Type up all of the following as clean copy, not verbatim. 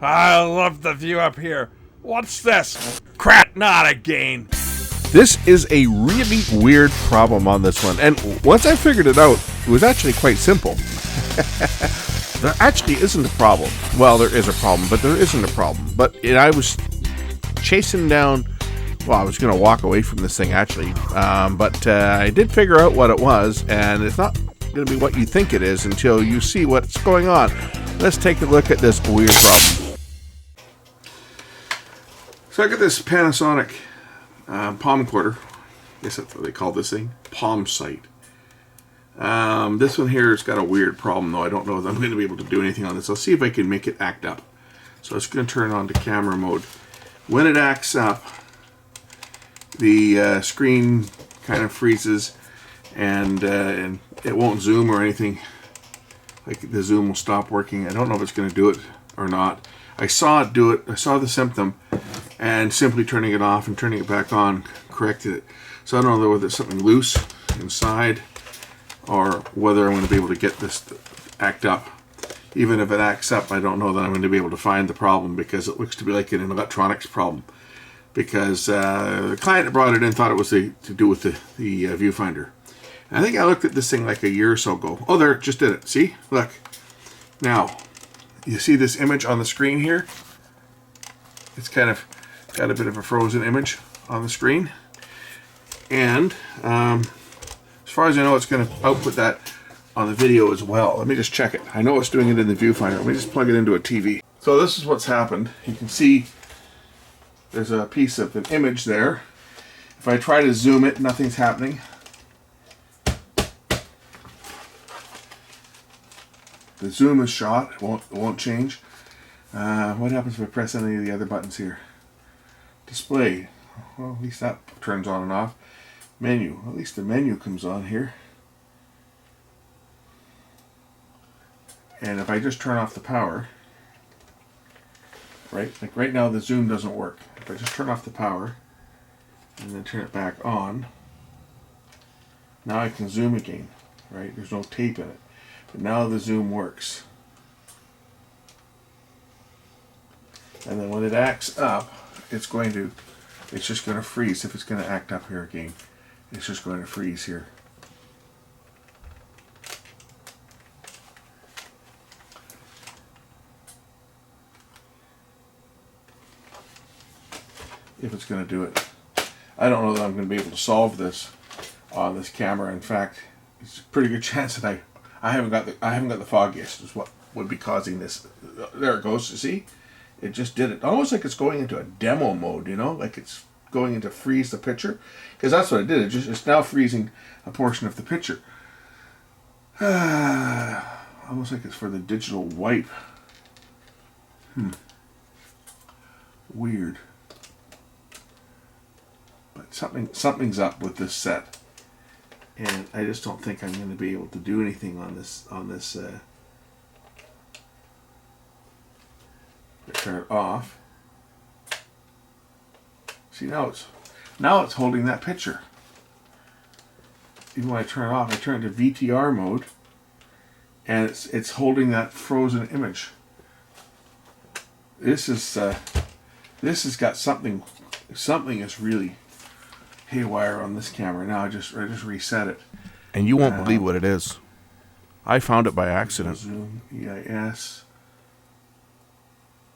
I love the view up here. What's this? Crap, not again. This is a really weird problem on this one, and once I figured it out, it was actually quite simple. There actually isn't a problem. Well, there is a problem, but there isn't a problem. But I was chasing down... Well, I was going to walk away from this thing, actually. But I did figure out what it was, and it's not going to be what you think it is until you see what's going on. Let's take a look at this weird problem. So I got this Panasonic palm quarter. I guess that's what they call this thing. Palm sight. This one here has got a weird problem, though. I don't know if I'm going to be able to do anything on this. I'll see if I can make it act up. So it's going to turn on to camera mode. When it acts up, the screen kind of freezes, and it won't zoom or anything. Like the zoom will stop working. I don't know if it's going to do it or not. I saw it do it. I saw the symptom, and simply turning it off and turning it back on corrected it. So I don't know whether it's something loose inside or whether I'm going to be able to get this to act up. Even if it acts up, I don't know that I'm going to be able to find the problem, because it looks to be like an electronics problem. Because the client that brought it in thought it was to do with the viewfinder. And I think I looked at this thing like a year or so ago. Oh, there, it just did it. See? Look. Now, you see this image on the screen here? It's kind of got a bit of a frozen image on the screen. And as far as I know, it's going to output that on the video as well. Let me just check it. I know it's doing it in the viewfinder. Let me just plug it into a TV. So this is what's happened. You can see there's a piece of an image there. If I try to zoom it, nothing's happening. The zoom is shot. It won't change. What happens if I press any of the other buttons here? Display. Well, at least that turns on and off. Menu. At least the menu comes on here. And if I just turn off the power, right? Like right now the zoom doesn't work. If I just turn off the power and then turn it back on, now I can zoom again, right? There's no tape in it. But now the zoom works. And then when it acts up, it's just going to freeze. If it's going to act up here again, it's just going to freeze here. If it's going to do it. I don't know that I'm going to be able to solve this on this camera. In fact, it's a pretty good chance that I haven't got the foggiest is what would be causing this. There it goes. You see, it just did it. Almost like it's going into a demo mode. You know, like it's going into freeze the picture, because that's what it did. It's now freezing a portion of the picture. Almost like it's for the digital wipe. Weird. But something's up with this set, and I just don't think I'm going to be able to do anything on this. Turn it off. See, now it's holding that picture. Even when I turn it off, I turn it to VTR mode, and it's holding that frozen image. This has got something. Something is really haywire on this camera. Now I just reset it, And you won't believe what it is. I found it by accident. Zoom, EIS,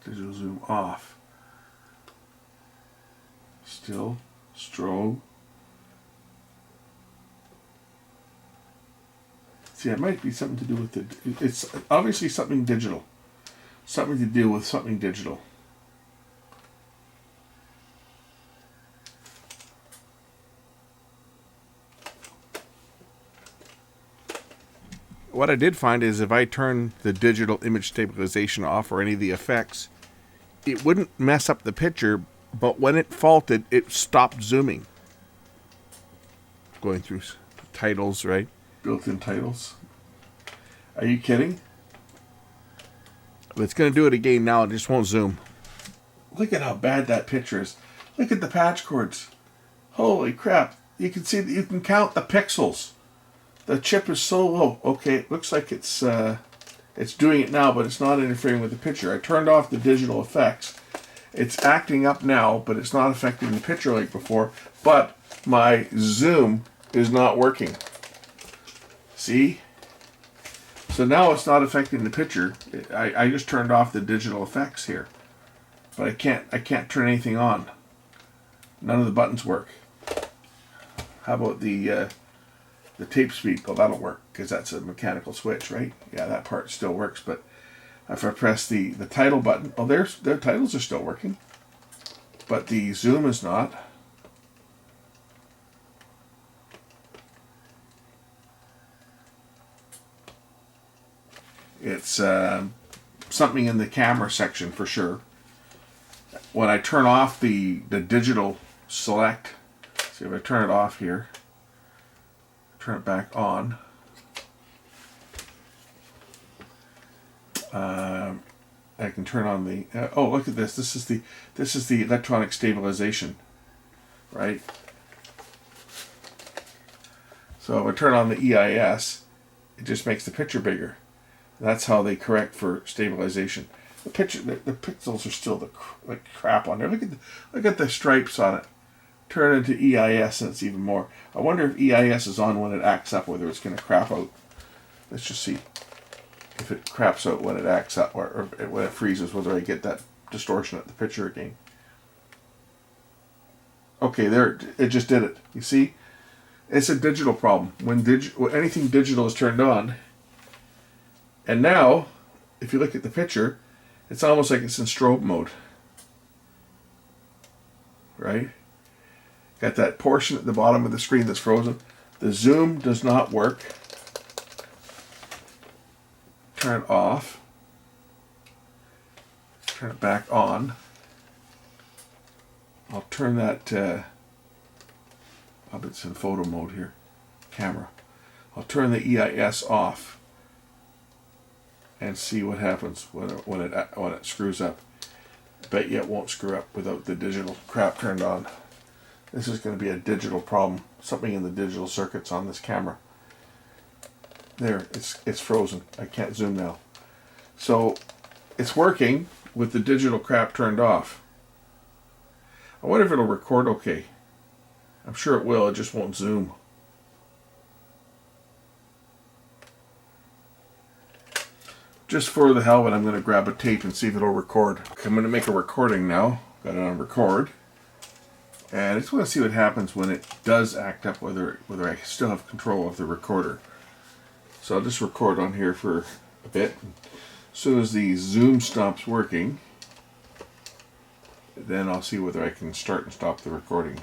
digital zoom off. Still, strobe. See, it might be something to do with it's obviously something digital. Something to do with something digital. What I did find is if I turn the digital image stabilization off or any of the effects, it wouldn't mess up the picture, but when it faulted, it stopped zooming. Going through titles, right? Built-in titles. Are you kidding? But it's going to do it again now. It just won't zoom. Look at how bad that picture is. Look at the patch cords. Holy crap. You can see that you can count the pixels. The chip is so low. Okay, it looks like it's It's doing it now, but it's not interfering with the picture. I turned off the digital effects. It's acting up now, but it's not affecting the picture like before. But my zoom is not working. See? So now it's not affecting the picture. I just turned off the digital effects here. But I can't turn anything on. None of the buttons work. How about the tape speed? Well, that'll work because that's a mechanical switch, right? Yeah, that part still works. But if I press the title button, oh, their titles are still working, but the zoom is not. It's something in the camera section for sure. When I turn off the digital select, see if I turn it off here, turn it back on. I can turn on the. Oh, look at this! This is the electronic stabilization, right? So if I turn on the EIS, it just makes the picture bigger. That's how they correct for stabilization. The pixels are still like crap on there. Look at the stripes on it. Turn it into EIS and it's even more. I wonder if EIS is on when it acts up, whether it's going to crap out. Let's just see if it craps out when it acts up, or when it freezes, whether I get that distortion at the picture again. Okay, there, it just did it. You see? It's a digital problem. When anything digital is turned on, and now, if you look at the picture, it's almost like it's in strobe mode. Right? Got that portion at the bottom of the screen that's frozen. The zoom does not work. Turn it off. Turn it back on. I'll turn that, it's in photo mode here, camera. I'll turn the EIS off and see what happens when it screws up. Bet you it won't screw up without the digital crap turned on. This is going to be a digital problem, something in the digital circuits on this camera. There, it's frozen. I can't zoom now. So it's working with the digital crap turned off. I wonder if it'll record okay. I'm sure it will, it just won't zoom. Just for the hell of it, I'm going to grab a tape and see if it'll record. I'm going to make a recording now. Got it on record. And I just want to see what happens when it does act up, whether I still have control of the recorder. So I'll just record on here for a bit. As soon as the zoom stops working, then I'll see whether I can start and stop the recording.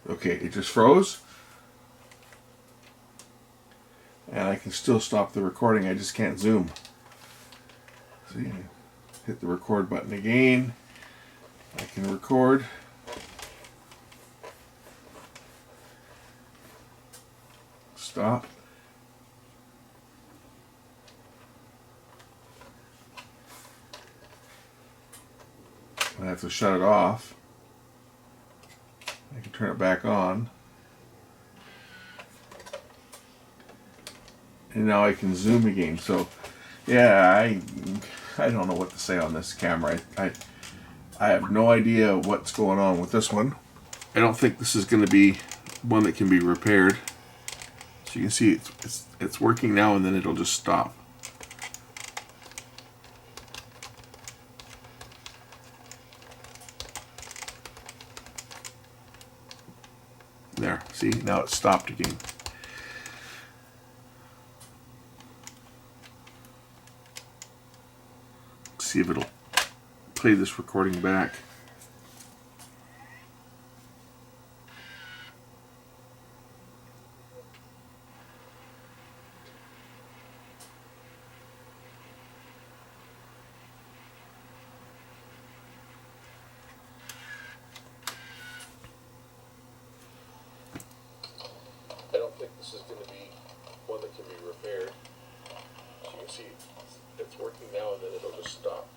Okay, it just froze. And I can still stop the recording, I just can't zoom. See, hit the record button again. I can record. Stop. I have to shut it off. I can turn it back on. And now I can zoom again. So, yeah, I don't know what to say on this camera. I have no idea what's going on with this one. I don't think this is going to be one that can be repaired. So you can see it's working now, and then it'll just stop. There, see, now it's stopped again. See if it'll play this recording back. I don't think this is going to be one that can be repaired. So you can see it's working now, and then it'll just stop.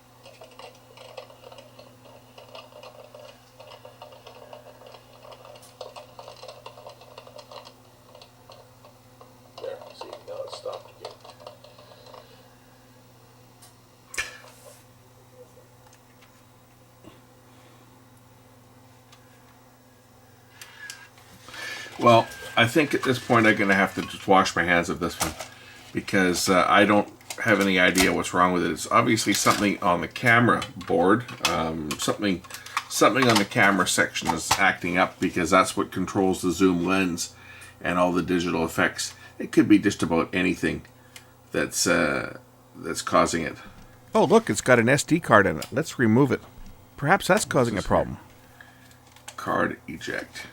Well, I think at this point I'm going to have to just wash my hands of this one because I don't have any idea what's wrong with it. It's obviously something on the camera board. Something on the camera section is acting up because that's what controls the zoom lens and all the digital effects. It could be just about anything that's causing it. Oh, look, it's got an SD card in it. Let's remove it. Perhaps that's causing a problem. Card eject.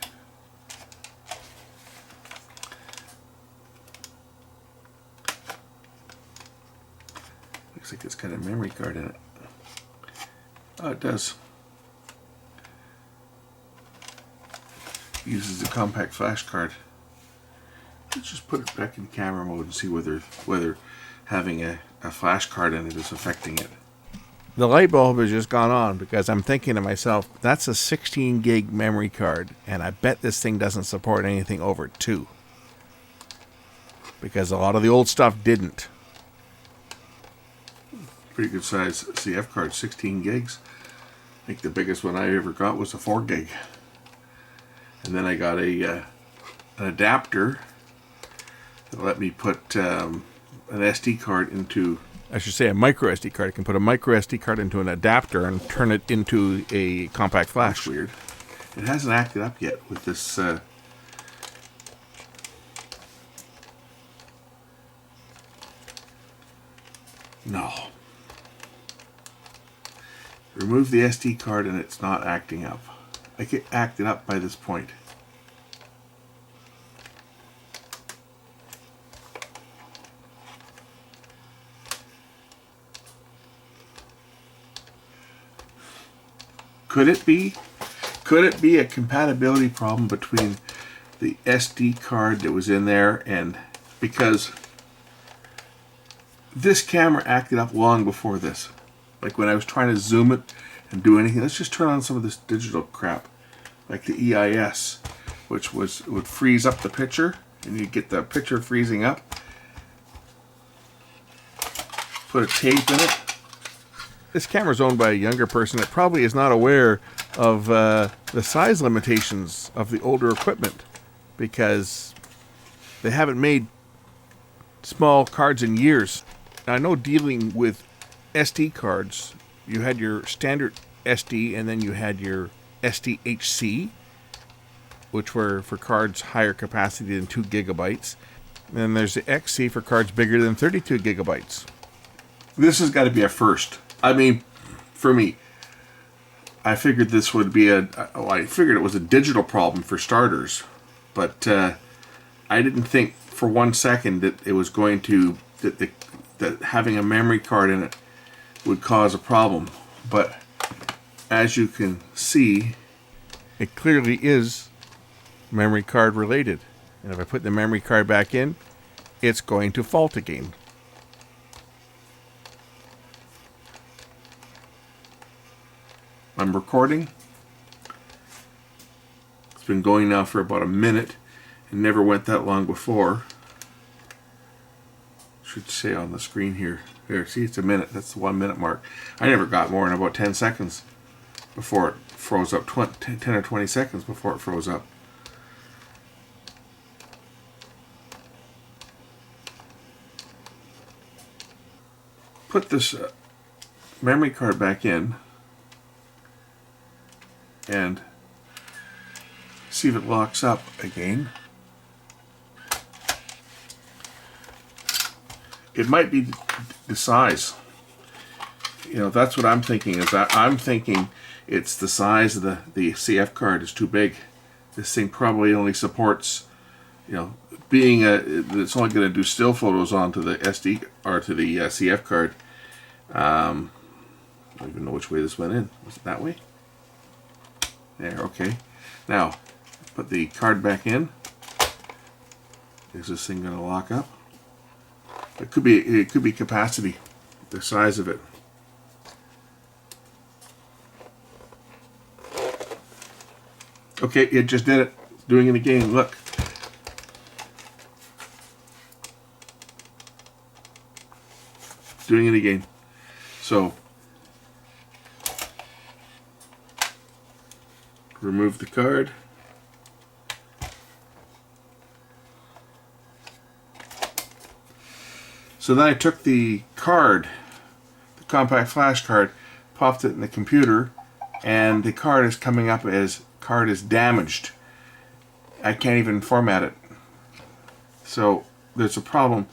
Looks like it's got a memory card in it. Oh, it does. Uses a compact flash card. Let's just put it back in camera mode and see whether having a flash card in it is affecting it. The light bulb has just gone on because I'm thinking to myself, that's a 16 gig memory card, and I bet this thing doesn't support anything over 2. Because a lot of the old stuff didn't. Pretty good size CF card, 16 gigs. I think the biggest one I ever got was a 4 gig. And then I got an adapter that let me put an SD card into... I should say a micro SD card. I can put a micro SD card into an adapter and turn it into a compact flash. That's weird. It hasn't acted up yet with this... No. Remove the SD card and it's not acting up. I get acted up by this point. Could it be a compatibility problem between the SD card that was in there and because this camera acted up long before this. Like when I was trying to zoom it and do anything. Let's just turn on some of this digital crap. Like the EIS, which would freeze up the picture and you get the picture freezing up. Put a tape in it. This camera is owned by a younger person that probably is not aware of the size limitations of the older equipment because they haven't made small cards in years. Now, I know dealing with SD cards, you had your standard SD and then you had your SDHC, which were for cards higher capacity than 2 gigabytes. And then there's the XC for cards bigger than 32 gigabytes. This has got to be a first. I mean, for me, I figured this would be I figured it was a digital problem for starters, but I didn't think for 1 second that it was going to, that having a memory card in it would cause a problem. But as you can see, it clearly is memory card related. And if I put the memory card back in, it's going to fault again. I'm recording. It's been going now for about a minute. It never went that long before. Should say on the screen here. There, see, it's a minute. That's the 1 minute mark. I never got more than about 10 seconds before it froze up. 10 or 20 seconds before it froze up. Put this memory card back in and see if it locks up again. It might be the size. You know, that's what I'm thinking. Is that I'm thinking it's the size of the CF card is too big. This thing probably only supports, you know, being it's only going to do still photos onto the SD or to the CF card. I don't even know which way this went in. Was it that way? There, okay. Now, put the card back in. Is this thing going to lock up? It could be capacity, the size of it. Okay, it just did it. Doing it again. Look. Doing it again. So, remove the card. So then I took the card, the compact flash card, popped it in the computer, and the card is coming up as card is damaged. I can't even format it. So there's a problem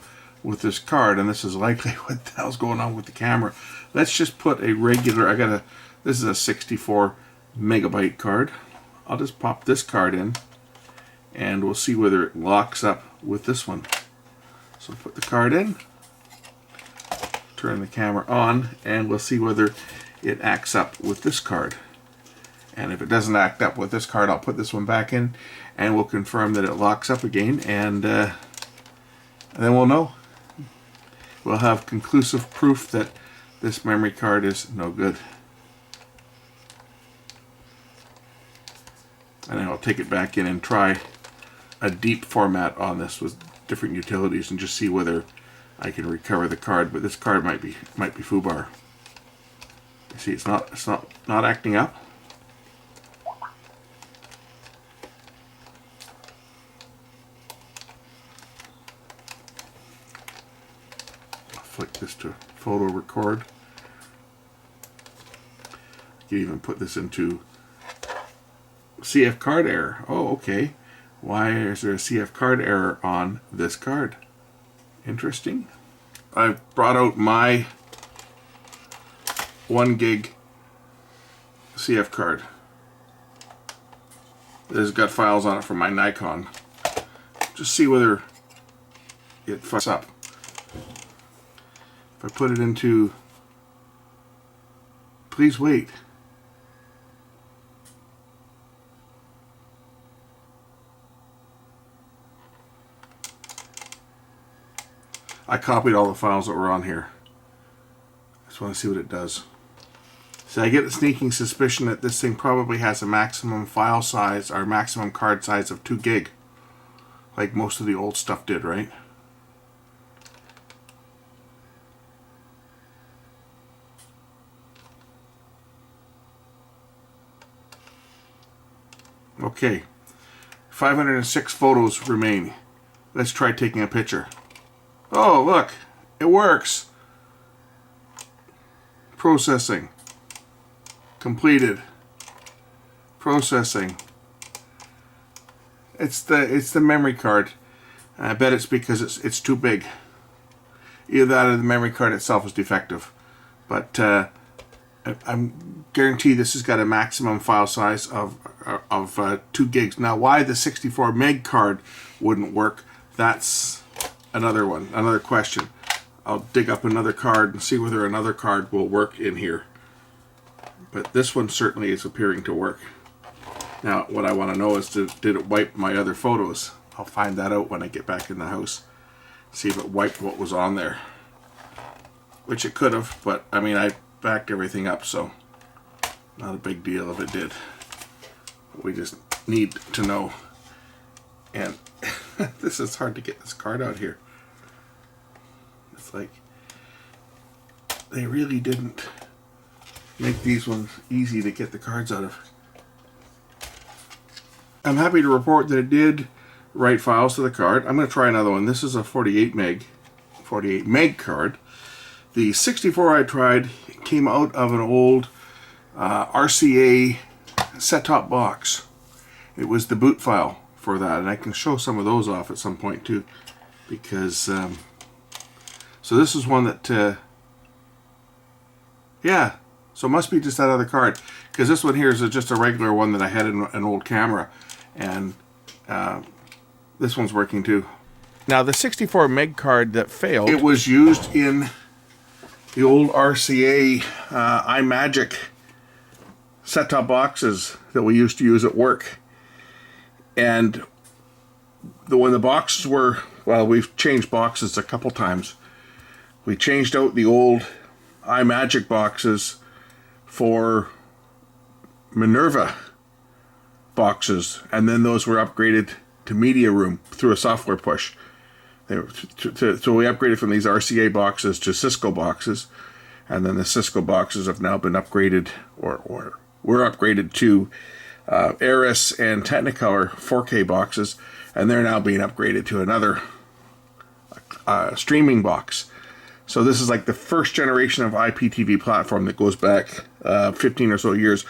with this card, and this is likely what the hell's going on with the camera. Let's just put a regular, this is a 64 megabyte card. I'll just pop this card in, and we'll see whether it locks up with this one. So put the card in, turn the camera on, and we'll see whether it acts up with this card. And if it doesn't act up with this card, I'll put this one back in, and we'll confirm that it locks up again, and then we'll know. We'll have conclusive proof that this memory card is no good. And then I'll take it back in and try a deep format on this with different utilities and just see whether I can recover the card. But this card might be foobar. You see, it's not acting up. I'll flick this to photo record. I can even put this into CF card error. Oh, okay. Why is there a CF card error on this card? Interesting. I've brought out my 1 gig CF card. This has got files on it from my Nikon. Just see whether it fucks up. If I put it into, please wait. I copied all the files that were on here. I just want to see what it does. So I get a sneaking suspicion that this thing probably has a maximum file size or maximum card size of 2 gig. Like most of the old stuff did, right? Okay. 506 photos remain. Let's try taking a picture. Oh, look, it works. Processing. Completed. Processing. It's the memory card. I bet it's because it's too big. Either that or the memory card itself is defective. But I'm guaranteed this has got a maximum file size of 2 gigs. Now, why the 64 meg card wouldn't work, that's another question. I'll dig up another card and see whether another card will work in here. But this one certainly is appearing to work. Now, what I want to know is, did it wipe my other photos? I'll find that out when I get back in the house. See if it wiped what was on there. Which it could have, but I mean, I backed everything up, so not a big deal if it did. We just need to know. And this is hard to get this card out here. It's like they really didn't make these ones easy to get the cards out of. I'm happy to report that it did write files to the card. I'm going to try another one. This is a 48 meg card. The 64 I tried came out of an old RCA set-top box. It was the boot file for that, and I can show some of those off at some point too, because so this is one that yeah, so it must be just that other card, because this one here is just a regular one that I had in an old camera, and this one's working too. Now the 64 meg card that failed, it was used in the old RCA iMagic set-top boxes that we used to use at work. And when the boxes were, well, we've changed boxes a couple times. We changed out the old iMagic boxes for Minerva boxes, and then those were upgraded to Media Room through a software push. So we upgraded from these RCA boxes to Cisco boxes, and then the Cisco boxes have now been upgraded, or were upgraded to Aris and Technicolor 4K boxes, and they're now being upgraded to another streaming box. So this is like the first generation of IPTV platform that goes back 15 or so years.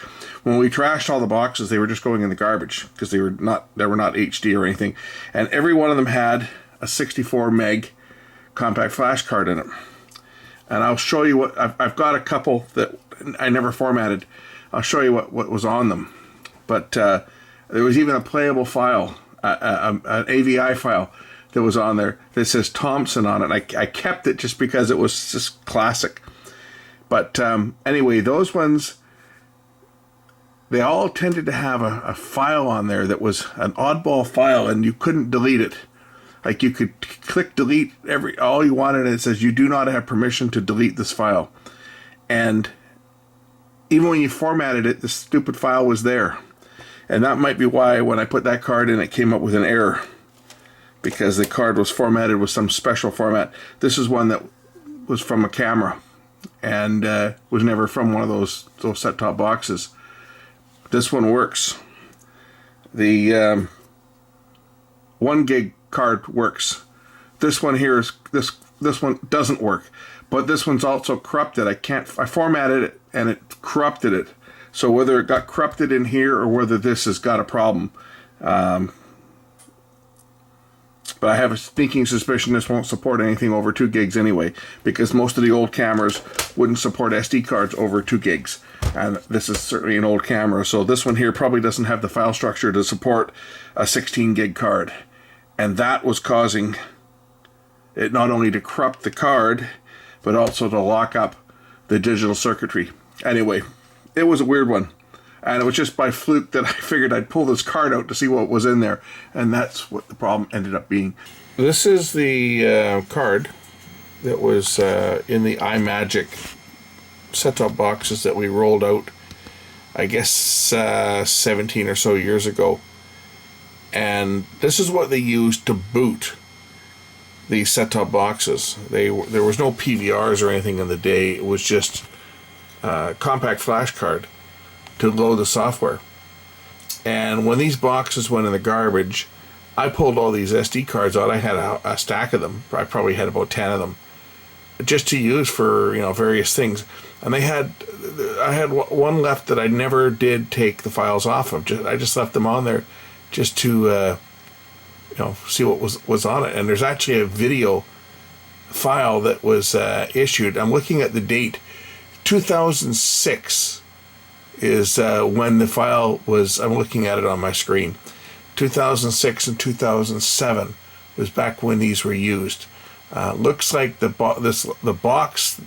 When we trashed all the boxes, they were just going in the garbage because they were not HD or anything. And every one of them had a 64 meg compact flash card in it. And I'll show you what I've got a couple that I never formatted. I'll show you what was on them. But there was even a playable file, an AVI file that was on there that says Thompson on it. I kept it just because it was just classic. But anyway, those ones, they all tended to have a file on there that was an oddball file, and you couldn't delete it. Like you could click delete all you wanted, and it says you do not have permission to delete this file. And even when you formatted it, the stupid file was there. And that might be why when I put that card in, it came up with an error, because the card was formatted with some special format. This is one that was from a camera and was never from one of those set-top boxes. This one works. The 1 gig card works. This one here is this one doesn't work, but this one's also corrupted. I formatted it and it corrupted it. So whether it got corrupted in here or whether this has got a problem, but I have a sneaking suspicion this won't support anything over 2 gigs anyway, because most of the old cameras wouldn't support SD cards over 2 gigs. And this is certainly an old camera, so this one here probably doesn't have the file structure to support a 16 gig card. And that was causing it not only to corrupt the card, but also to lock up the digital circuitry. Anyway, it was a weird one. And it was just by fluke that I figured I'd pull this card out to see what was in there. And that's what the problem ended up being. This is the card that was in the iMagic set-top boxes that we rolled out, I guess, 17 or so years ago. And this is what they used to boot these set-top boxes. There was no PVRs or anything in the day. It was just a compact flash card to load the software. And when these boxes went in the garbage, I pulled all these SD cards out. I had a stack of them. I probably had about 10 of them, just to use for various things. And I had one left that I never did take the files off of. I just left them on there just to see what was on it. And there's actually a video file that was issued. I'm looking at the date, 2006 is when the file was. I'm looking at it on my screen. 2006 and 2007 was back when these were used. Looks like the box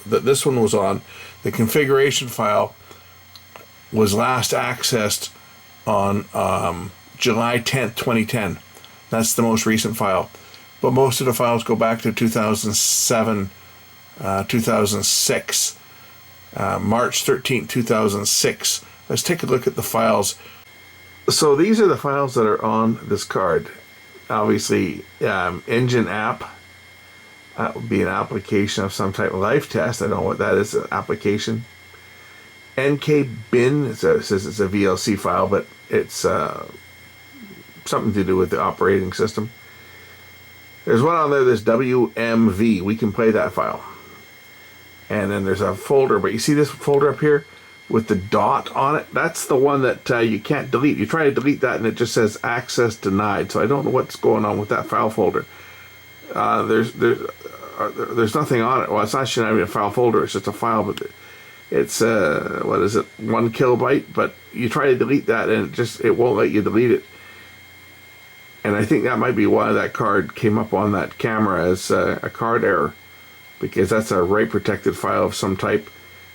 that this one was on, the configuration file, was last accessed on July 10th, 2010. That's the most recent file. But most of the files go back to 2007, 2006. March 13th, 2006. Let's take a look at the files. So these are the files that are on this card. Obviously, engine app. That would be an application of some type of life test. I don't know what that is, an application. NK bin, it says it's a VLC file, but it's something to do with the operating system. There's one on there that's WMV. We can play that file. And then there's a folder, but you see this folder up here with the dot on it? That's the one that you can't delete. You try to delete that and it just says access denied. So I don't know what's going on with that file folder. There's nothing on it. Well, it's not even a file folder. It's just a file, but it's 1 kilobyte. But you try to delete that and it won't let you delete it. And I think that might be why that card came up on that camera as a card error, because that's a write protected file of some type.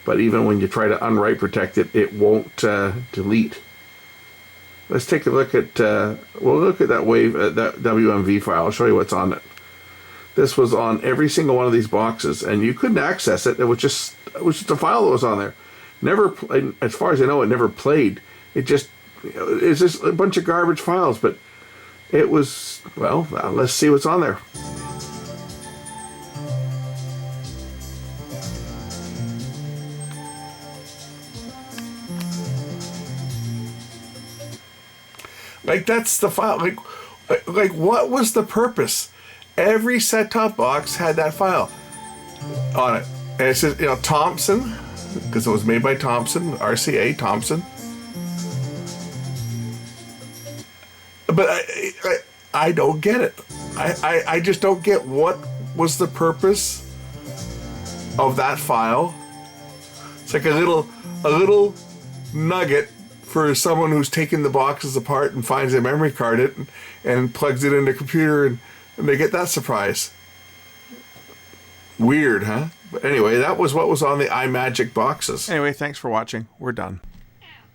But even when you try to unwrite protect it, it won't delete. Let's take a look at we'll look at that that WMV file. I'll show you what's on it. This was on every single one of these boxes, and you couldn't access it. It was just a file that was on there. Never, as far as I know, it never played. It's just a bunch of garbage files. But it was, well, let's see what's on there. Like, that's the file. Like what was the purpose? Every set-top box had that file. on it. And it says, Thompson, because it was made by Thompson, RCA, Thompson. But I don't get it. I just don't get what was the purpose of that file. It's like a little nugget for someone who's taking the boxes apart and finds a memory card and plugs it into a computer and they get that surprise. Weird, huh? But anyway, that was what was on the iMagic boxes. Anyway, thanks for watching. We're done.